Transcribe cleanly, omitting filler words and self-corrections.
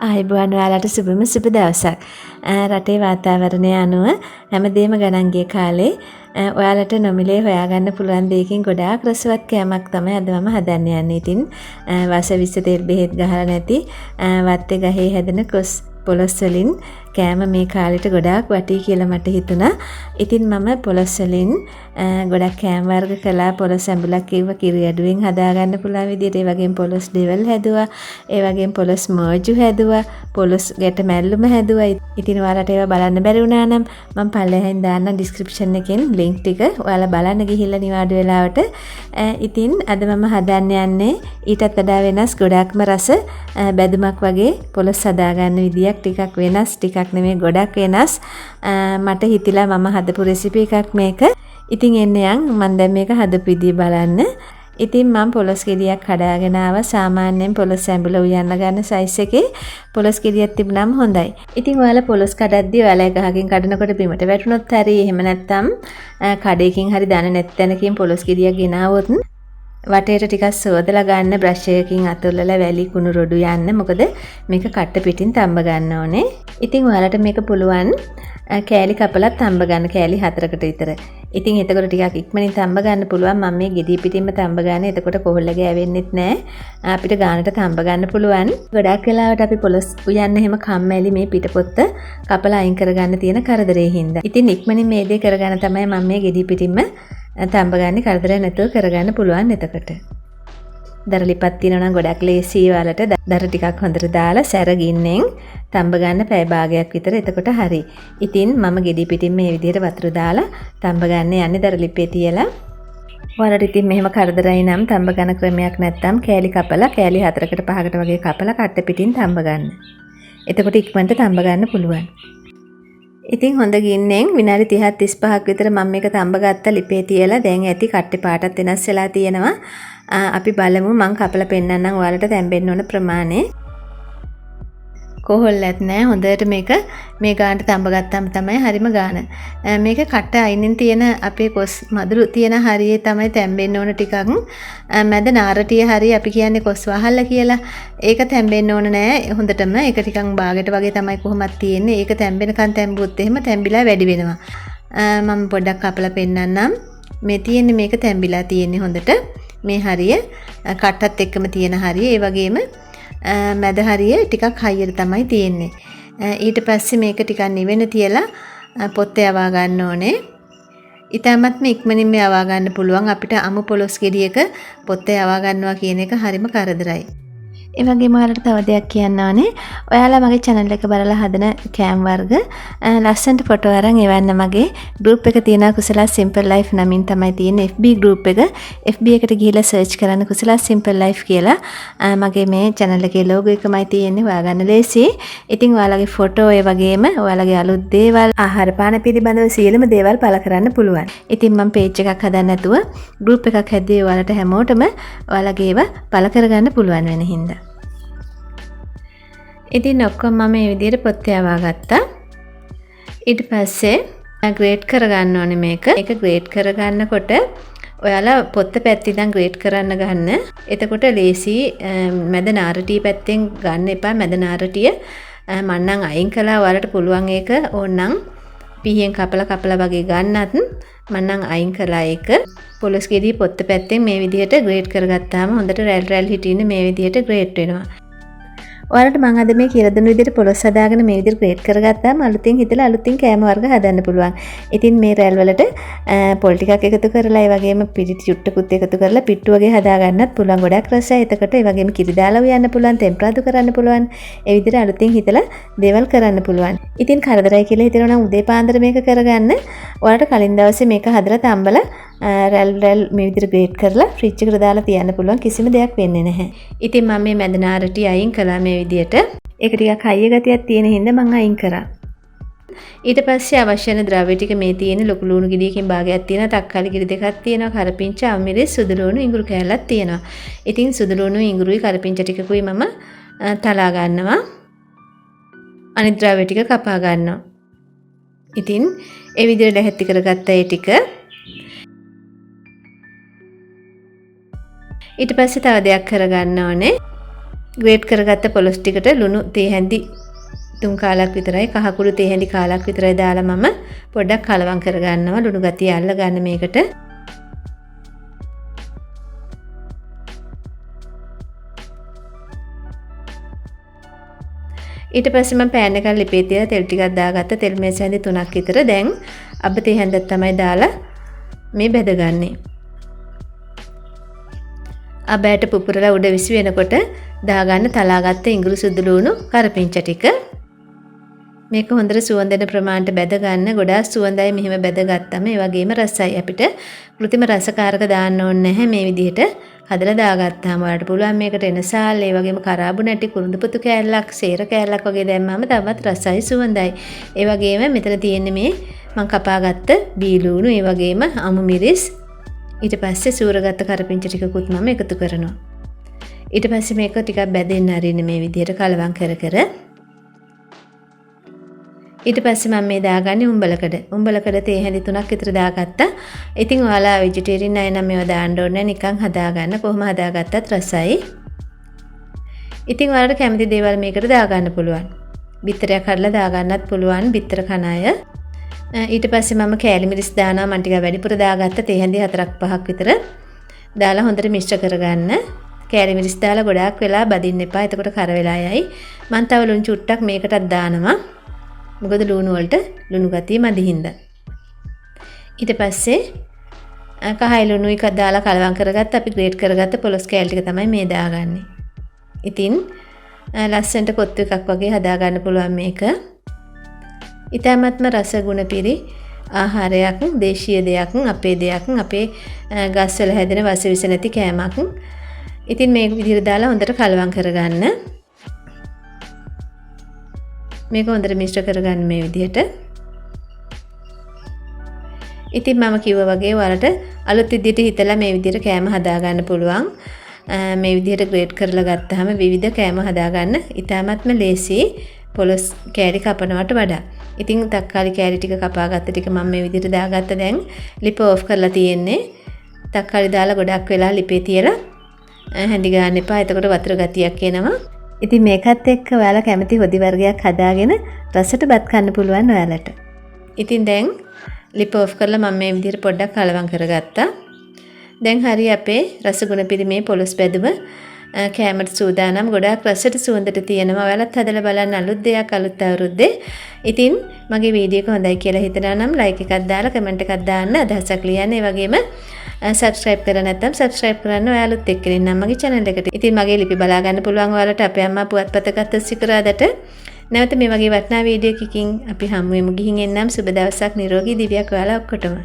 ආයුබෝවන් ඔයාලට සුබම සුබ දවසක්. රටේ වාතාවරණය අනුව හැමදේම ගණන් ගිය කාලේ ඔයාලට නොමිලේ හොයාගන්න පුළුවන් දෙයකින් ගොඩාක් රසවත් කෑමක් තමයි අද මම හදන්න යන්නේ. ඉතින් වස විස තෙල් බෙහෙත් ගහලා නැති වත්තේ ගහේ හැදෙන කොස් පොලොස් වලින් කෑම මේ කාලෙට ගොඩාක් වටී කියලා මට හිතුණා. ඉතින් මම පොලොස් වලින් ගොඩක් කෑම වර්ග කළා. පොලොස් ඇඹුලක් කිව්ව කිරි ඇඩුවෙන් හදාගන්න පුළුවන් විදිහට. ඒ වගේම පොලොස් ඩෙවල් හැදුවා. ඒ වගේම පොලොස් මර්ජු හැදුවා. පොලොස් ගැට මැල්ලුම හැදුවා. ඉතින් ඔයාලට ඒවා බලන්න බැරි වුණා නම් මම පල්ලෙහෙන් දාන්න ඩිස්ක්‍රිප්ෂන් එකෙන් ලින්ක් ටික ඔයාලා බලන්න ගිහිල්ලා නිවාඩු වෙලාවට. ඉතින් අද මම හදන්න යන්නේ ඊටත් වඩා වෙනස් ගොඩක්ම රස බැදුමක් වගේ පොලොස් හදාගන්න විදියක් ටිකක් වෙනස් ටිකක් නෙමෙයි ගොඩක් වෙනස්. මට හිතිලා මම හදපු රෙසිපි එකක් මේක. ඉතින් එන්න යන් මම දැන් මේක හදපු විදිය බලන්න. ඉතින් මම පොලොස් ගෙඩියක් හදාගෙන ආවා. සාමාන්‍යයෙන් පොලොස් ඇඹුල උයන්න ගන්න සයිස් එකේ පොලොස් ගෙඩියක් තිබුණාම හොඳයි. ඉතින් ඔයාලා පොලොස් කඩද්දී ඔයාලා ගහකින් කඩනකොට බිමට වැටුනොත් හරි එහෙම නැත්නම් කඩේකින් හරි දාන නැත්නම්කින් පොලොස් ගෙඩියක් ගෙනාවොත් වටේට ටිකක් සෝදලා ගන්න බ්‍රෂ් එකකින් අතුල්ලලා වැලි කුණු රොඩු යන්න. මොකද මේක කට්ට පිටින් තඹ ගන්න ඕනේ. ඉතින් ඔයාලට මේක පුළුවන් කෑලි කපලත් තඹ ගන්න කෑලි 4කට විතර. ඉතින් එතකොට ටිකක් ඉක්මනින් තඹ ගන්න පුළුවන්. මම මේ ගෙඩිය පිටින්ම තඹ ගන්න. එතකොට කොහොල්ල ගෑවෙන්නෙත් නැහැ. අපිට ගානට තඹ ගන්න පුළුවන්. ගොඩක් වෙලාවට අපි පොලොස් උයන්න එහෙම කම්මැලි මේ පිටපොත්ත කපලා අයින් කරගන්න තියෙන කරදරේ හින්දා. ඉතින් ඉක්මනින් මේ දේ කරගන්න තමයි මම මේ ගෙඩිය පිටින්ම තඹ ගන්න. කරදරයක් නැතුව කරගන්න පුළුවන් එතකොට. දරලිපත් තියෙනවා නම් ගොඩක් ලේසි ඔයාලට. දර ටිකක් හොඳට දාලා සැර ගින්නෙන් තඹ ගන්න පැය භාගයක් විතර. එතකොට හරි. ඉතින් මම ගෙඩි පිටින් මේ විදිහට වතුර දාලා තඹ ගන්න යන්නේ දරලිපේ තියලා. ඔයාලට ඉතින් මෙහෙම කරදරයි නම් තඹ ගන්න ක්‍රමයක් නැත්තම් කෑලි කපලා කෑලි 4කට 5කට වගේ කපලා කට්ට පිටින් තඹ ගන්න. එතකොට ඉක්මනට තඹ ගන්න පුළුවන්. ඉතින් හොඳ ගින්නෙන් විනාඩි 30ක් 35ක් විතර මම මේක තඹ ගත්ත ලිපේ තියලා දැන් ඇති කට්ටේ පාටත් වෙනස් වෙලා තියෙනවා. අපි බලමු මං කපලා පෙන්නන්නම් ඔයාලට තැම්බෙන්න ඕන ප්‍රමාණය. කොහොල්ලත් නෑ හොඳට මේක මේ ගානට තඹ ගත්තාම තමයි හරිම ගාන. මේක කට අයිනෙන් තියෙන අපේ කොස් මදුරු තියෙන හරියේ තමයි තැම්බෙන්න ඕන ටිකක්. මැද නාරටිය හරිය අපි කියන්නේ කොස් වහල්ල කියලා. ඒක තැම්බෙන්න ඕන නෑ හොඳටම. ඒක ටිකක් බාගෙට වගේ තමයි කොහොමත් තියෙන්නේ. ඒක තැම්බෙනකන් තැම්බුවොත් එහෙම තැම්බිලා වැඩි වෙනවා. මම පොඩ්ඩක් කපලා පෙන්නන්නම්. මේ තියෙන්නේ මේක තැම්බිලා තියෙන්නේ හොඳට. මේ හරිය කට්ටත් එක්කම තියෙන හරිය. ඒ වගේම මැද හරිය ටිකක් හයියට තමයි තියෙන්නේ. ඊට පස්සේ මේක ටිකක් නිවෙන තියලා පොත්තේ යවා ගන්න ඕනේ. ඊටමත් මේ ඉක්මනින් මේ යවා ගන්න පුළුවන්. අපිට අමු පොලොස් ගෙඩියක පොත්තේ යවා ගන්නවා කියන එක හරිම කරදරයි. ඒ වගේම ඔයාලට තව දෙයක් කියන්න ඕනේ. ඔයාලා මගේ channel එක බලලා හදන කෑම වර්ග ලස්සනට ෆොටෝ අරන් එවන්න මගේ group එක තියෙනවා කුසලා simple life නමින් තමයි තියෙන්නේ FB group එක. FB එකට ගිහිල්ලා search කරන්න කුසලා simple life කියලා. මගේ මේ channel එකේ logo එකමයි තියෙන්නේ. හොයාගන්න ලේසි. ඉතින් ඔයාලගේ ෆොටෝ ඒ වගේම ඔයාලගේ අලුත් දේවල් ආහාර පාන පිළිබඳව සියලුම දේවල් පළ කරන්න පුළුවන්. ඉතින් මම page එකක් හදන්න නැතුව group එකක් හැදුවේ ඔයාලට හැමෝටම ඔයාලගේ ඒවා පළ කරගන්න පුළුවන් වෙන හින්දා. ඉතින් ඔක්කොම මම මේ විදිහට පොත්තේ යවා ගත්තා. ඊට පස්සේ ග්‍රේට් කරගන්න ඕනේ මේක. ඒක ග්‍රේට් කරගන්නකොට ඔයාලා පොත්ත පැත්ත ඉඳන් ග්‍රේට් කරන්න ගන්න. එතකොට ලේසි මැද නාරටිය පැත්තෙන් ගන්න එපා. මැද නාරටිය මම නම් අයින් කළා. ඔයාලට පුළුවන් ඒක ඕනනම් පීයෙන් කපලා වගේ ගන්නත් මම නම් අයින් කළා ඒක. පොලොස් ගෙඩිය පොත්ත පැත්තෙන් මේ විදිහට ග්‍රේට් කරගත්තාම හොඳට රැල් හිටින්න මේ විදිහට ග්‍රේට් වෙනවා. ඔයාලට මම අද මේ කියලා දුන්න විදිහට පොලොස් හදාගෙන මේ විදිහට ග්‍රේට් කරගත්තාම අලුතින් හිතලා අලුතින් කෑම වර්ග හදන්න පුළුවන්. ඉතින් මේ රැල් වලට පොල් ටිකක් එකතු කරලා ඒ වගේම පිටි චුට්ටකුත් එකතු කරලා පිට්ටු වගේ හදා ගන්නත් පුළුවන්. ගොඩක් රසයි. එතකොට ඒ වගේම කිරි දාලා උයන්න පුළුවන්, ටෙම්පරාදු කරන්න පුළුවන්. ඒ විදිහට අලුතින් හිතලා දේවල් කරන්න පුළුවන්. ඉතින් කරදරයි කියලා හිතනවා නම් උදේ පාන්දර මේක කරගන්න. ඔයාලට කලින් දවසේ මේක හදලා තම්බලා රැල් මේ විදිහට ග්‍රේට් කරලා ෆ්‍රිජ් එකට දාලා තියන්න පුළුවන්. කිසිම දෙයක් වෙන්නේ නැහැ. ඉතින් මම මේ මැද නාරටි අයින් කළා මේ විදිහට. ඒක ටිකක් හයිය ගතියක් තියෙන හින්දා මම අයින් කරා. ඊට පස්සේ අවශ්‍ය වෙන ද්‍රව්‍ය ටික මේ තියෙන ලොකු ලුණු ගෙඩියකින් භාගයක් තියෙනවා. තක්කාලි ගෙඩි දෙකක් තියෙනවා. කරපිංච, අමිරේ, සුදු ලුණු, ඉඟුරු කෑල්ලක් තියෙනවා. ඉතින් සුදු ලුණු, ඉඟුරුයි, කරපිංච ටිකකුයි මම තලා ගන්නවා. අනිත් ද්‍රව්‍ය ටික කපා ගන්නවා. ඉතින් ඒ විදිහට ලැහැත්ති කරගත්ත ඒ ටික ඊට පස්සේ තව දෙයක් කරගන්න ඕනේ. ග්‍රේට් කරගත්ත පොලොස් ටිකට ලුණු තේ හැඳි 3 කාලක් විතරයි කහ කුඩු තේ හැඳි කාලක් විතරයි දාලා මම පොඩ්ඩක් කලවම් කරගන්නවා ලුණු ගතිය අල්ල ගන්න මේකට. ඊට පස්සේ මම පෑන් එකක් ලිපේ තියලා තෙල් ටිකක් දාගත්ත තෙල් මේස හැඳි 3ක් විතර. දැන් අබ තේ හැඳක් තමයි දාලා මේ බෙදගන්නේ. අබෑට පුපුරලා උඩ විසි වෙනකොට දාගන්න තලාගත්ත ඉඟුරු සුදු ලුණු කරපිංච ටික. මේක හොඳට සුවඳ දෙන ප්‍රමාණයට බෙද ගන්න. ගොඩාක් සුවඳයි මෙහෙම බෙදගත්තම ඒ වගේම රසයි. අපිට කෘතිම රසකාරක දාන්න ඕනේ නැහැ මේ විදිහට හදලා දාගත්තාම. ඔයාලට පුළුවන් මේකට එනසාල් ඒ වගේම කරාබු නැටි කුරුඳුපුතු කෑල්ලක් සේර කෑල්ලක් වගේ දැම්මම තවත් රසයි සුවඳයි. ඒ වගේම මෙතන තියෙන්නේ මේ මම කපාගත්ත බීලුණු ඒ වගේම අමු මිරිස්. ඊට පස්සේ සූරගත්ත කරපිංච ටිකකුත් මම එකතු කරනවා. ඊට පස්සේ මේක ටිකක් බැදෙන්න අරින්න මේ විදිහට කලවම් කර කර. ඊට පස්සේ මම මේ දාගන්නේ උඹලකඩ. උඹලකඩ තේ හැඳි 3ක් විතර දාගත්තා. ඉතින් ඔයාලා වෙජිටේරියන් අය නම් මේවා දාන්න ඕනේ නැහැ. නිකන් හදාගන්න. කොහොම හදාගත්තත් රසයි. ඉතින් ඔයාලට කැමති දේවල් මේකට දාගන්න පුළුවන්. බිත්තරයක් කඩලා දාගන්නත් පුළුවන් බිත්තර කන අය. ඊට පස්සේ මම කෑලි මිරිස් දානවා. මම ටිකක් වැඩිපුර දාගත්ත තේ හැඳි 4-5ක් විතර. දාලා හොඳට මිශ්‍ර කරගන්න. කෑලි මිරිස් දාලා ගොඩාක් වෙලා බදින්න එපා. එතකොට කර වෙලා යයි. මම තව ලුණු චුට්ටක් මේකටත් දානවා. මොකද ලුණු වලට ලුණු ගතිය මදි හින්දා. ඊට පස්සේ කහයි ලුණු එක දාලා කලවම් කරගත්ත අපි ග්‍රේට් කරගත්ත පොලොස් කෑලි ටික තමයි මේ දාගන්නේ. ඉතින් ලස්සනට කොත්තු එකක් වගේ හදා ගන්න පුළුවන් මේක. ඊටමත්ම රස ගුණ පිරි ආහාරයක්, දේශීය දෙයක්, අපේ දෙයක්, අපේ ගස්වල හැදෙන වසවිස නැති කෑමක්. ඉතින් මේ විදිහට දාලා හොඳට කලවම් කරගන්න. මේක හොඳට මිශ්‍ර කරගන්න මේ විදිහට. ඉතින් මම කිව්වා වගේ ඔයාලට අලුත් විදිහට හිතලා මේ විදිහට කෑම හදා ගන්න පුළුවන්. මේ විදිහට ග්‍රේට් කරලා ගත්තාම විවිධ කෑම හදා ගන්න ඉතාමත්ම ලේසි පොලොස් කෑලි කපනවට වඩා. ඉතින් තක්කාලි කෑලි ටික කපාගත්ත ටික මම මේ විදිහට දාගත්ත. දැන් ලිප ඕෆ් කරලා තියෙන්නේ. තක්කාලි දාලා ගොඩක් වෙලා ලිපේ තියලා හැඳි ගන්න එපා. එතකොට වතුර ගතියක් එනවා. ඉතින් මේකත් එක්ක ඔයාලා කැමති හොදි වර්ගයක් හදාගෙන රසට බත් කන්න පුළුවන් ඔයාලට. ඉතින් දැන් ලිප ඔෆ් කරලා මම මේ විදිහට පොඩ්ඩක් කලවම් කරගත්තා. දැන් හරි අපේ රසගුණ පිරිමේ පොලොස් බැදුම කෑමට සූදානම්. ගොඩාක් රසට සුවඳට තියෙනවා. ඔයාලත් හදලා බලන්න අලුත් දෙයක් අලුත් අවුරුද්දේ. ඉතින් මගේ වීඩියෝ එක හොඳයි කියලා හිතනවා නම් ලයික් එකක් දාලා කමෙන්ට් එකක් දාන්න අදහසක් ලියන්න. ඒ වගේම සබස්ක්‍රයිබ් කරලා නැත්නම් සබස්ක්‍රයිබ් කරන්න ඔයාලුත් එක්කෙනෙක් නම් මගේ channel එකට. ඉතින් මගේ ලිපි බලා ගන්න පුළුවන් ඔයාලට අපේ අම්මා පුවත්පත ගත්ත සිකුරාදට. නැවත මේ වගේ වටිනා වීඩියෝ එකකින් අපි හමු වෙමු. ගිහින් එන්නම්. සුබ දවසක් නිරෝගී දිවියක් ඔයාලා ඔක්කොටම.